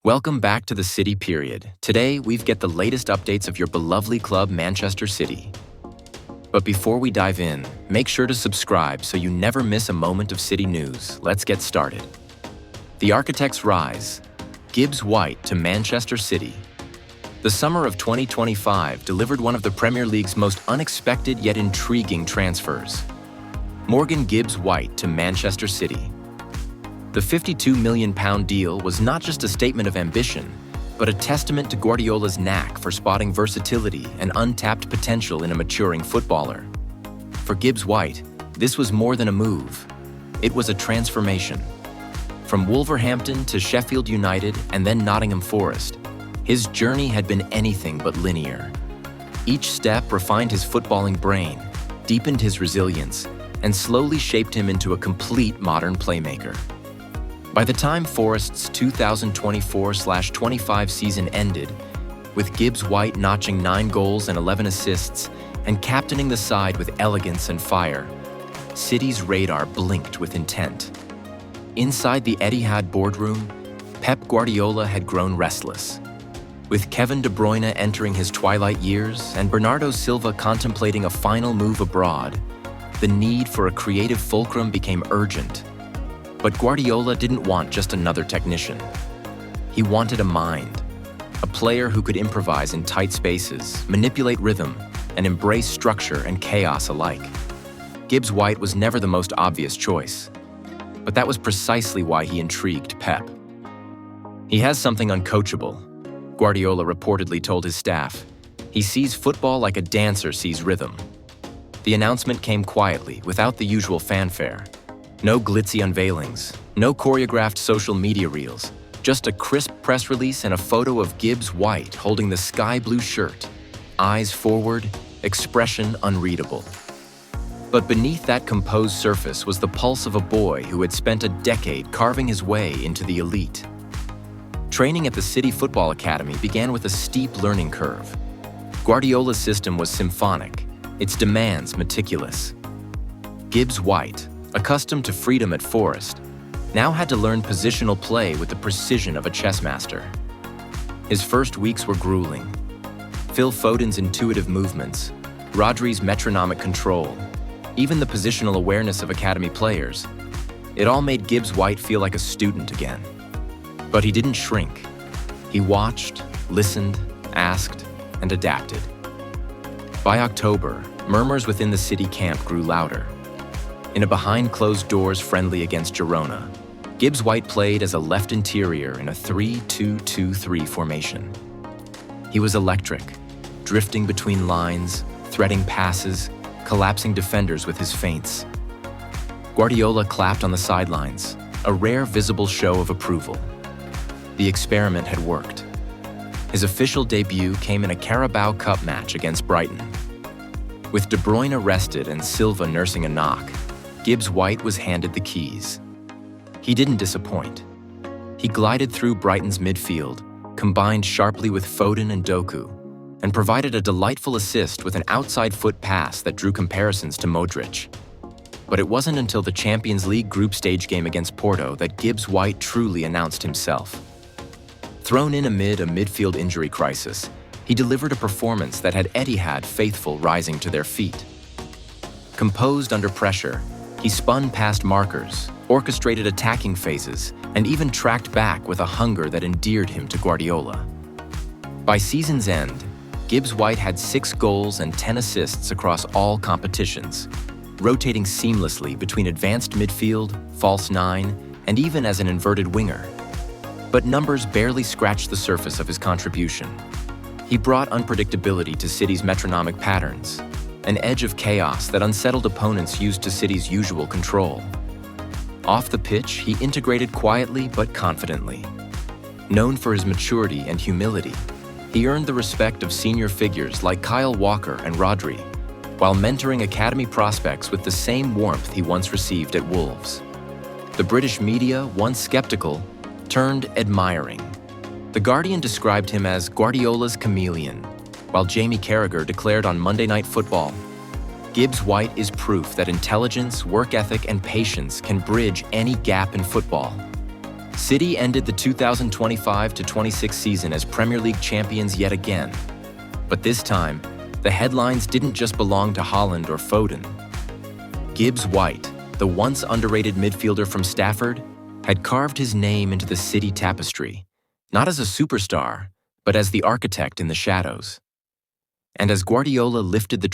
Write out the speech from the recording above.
Welcome back to the City Period. Today, we've get the latest updates of your beloved club, Manchester City. But before we dive in, make sure to subscribe so you never miss a moment of City news. Let's get started. The Architects' Rise. Gibbs-White to Manchester City. The summer of 2025 delivered one of the Premier League's most unexpected yet intriguing transfers. Morgan Gibbs-White to Manchester City. The £52 million deal was not just a statement of ambition, but a testament to Guardiola's knack for spotting versatility and untapped potential in a maturing footballer. For Gibbs-White, this was more than a move. It was a transformation. From Wolverhampton to Sheffield United and then Nottingham Forest, his journey had been anything but linear. Each step refined his footballing brain, deepened his resilience, and slowly shaped him into a complete modern playmaker. By the time Forest's 2024-25 season ended, with Gibbs-White notching 9 goals and 11 assists and captaining the side with elegance and fire, City's radar blinked with intent. Inside the Etihad boardroom, Pep Guardiola had grown restless. With Kevin De Bruyne entering his twilight years and Bernardo Silva contemplating a final move abroad, the need for a creative fulcrum became urgent. But Guardiola didn't want just another technician. He wanted a mind, a player who could improvise in tight spaces, manipulate rhythm, and embrace structure and chaos alike. Gibbs-White was never the most obvious choice, but that was precisely why he intrigued Pep. He has something uncoachable, Guardiola reportedly told his staff. He sees football like a dancer sees rhythm. The announcement came quietly, without the usual fanfare. No glitzy unveilings, no choreographed social media reels, just a crisp press release and a photo of Gibbs-White holding the sky blue shirt, eyes forward, expression unreadable. But beneath that composed surface was the pulse of a boy who had spent a decade carving his way into the elite. Training at the City Football Academy began with a steep learning curve. Guardiola's system was symphonic, its demands meticulous. Gibbs-White, accustomed to freedom at Forest, now had to learn positional play with the precision of a chess master. His first weeks were grueling. Phil Foden's intuitive movements, Rodri's metronomic control, even the positional awareness of academy players, it all made Gibbs-White feel like a student again. But he didn't shrink. He watched, listened, asked, and adapted. By October, murmurs within the City camp grew louder. In a behind-closed-doors friendly against Girona, Gibbs-White played as a left interior in a 3-2-2-3 formation. He was electric, drifting between lines, threading passes, collapsing defenders with his feints. Guardiola clapped on the sidelines, a rare visible show of approval. The experiment had worked. His official debut came in a Carabao Cup match against Brighton. With De Bruyne rested and Silva nursing a knock, Gibbs-White was handed the keys. He didn't disappoint. He glided through Brighton's midfield, combined sharply with Foden and Doku, and provided a delightful assist with an outside foot pass that drew comparisons to Modric. But it wasn't until the Champions League group stage game against Porto that Gibbs-White truly announced himself. Thrown in amid a midfield injury crisis, he delivered a performance that had Etihad faithful rising to their feet. Composed under pressure, he spun past markers, orchestrated attacking phases, and even tracked back with a hunger that endeared him to Guardiola. By season's end, Gibbs-White had 6 goals and 10 assists across all competitions, rotating seamlessly between advanced midfield, false nine, and even as an inverted winger. But numbers barely scratched the surface of his contribution. He brought unpredictability to City's metronomic patterns, an edge of chaos that unsettled opponents used to City's usual control. Off the pitch, he integrated quietly but confidently. Known for his maturity and humility, he earned the respect of senior figures like Kyle Walker and Rodri, while mentoring academy prospects with the same warmth he once received at Wolves. The British media, once skeptical, turned admiring. The Guardian described him as Guardiola's chameleon, while Jamie Carragher declared on Monday Night Football, Gibbs-White is proof that intelligence, work ethic, and patience can bridge any gap in football. City ended the 2025-26 season as Premier League champions yet again. But this time, the headlines didn't just belong to Haaland or Foden. Gibbs-White, the once underrated midfielder from Stafford, had carved his name into the City tapestry, not as a superstar, but as the architect in the shadows. And as Guardiola lifted the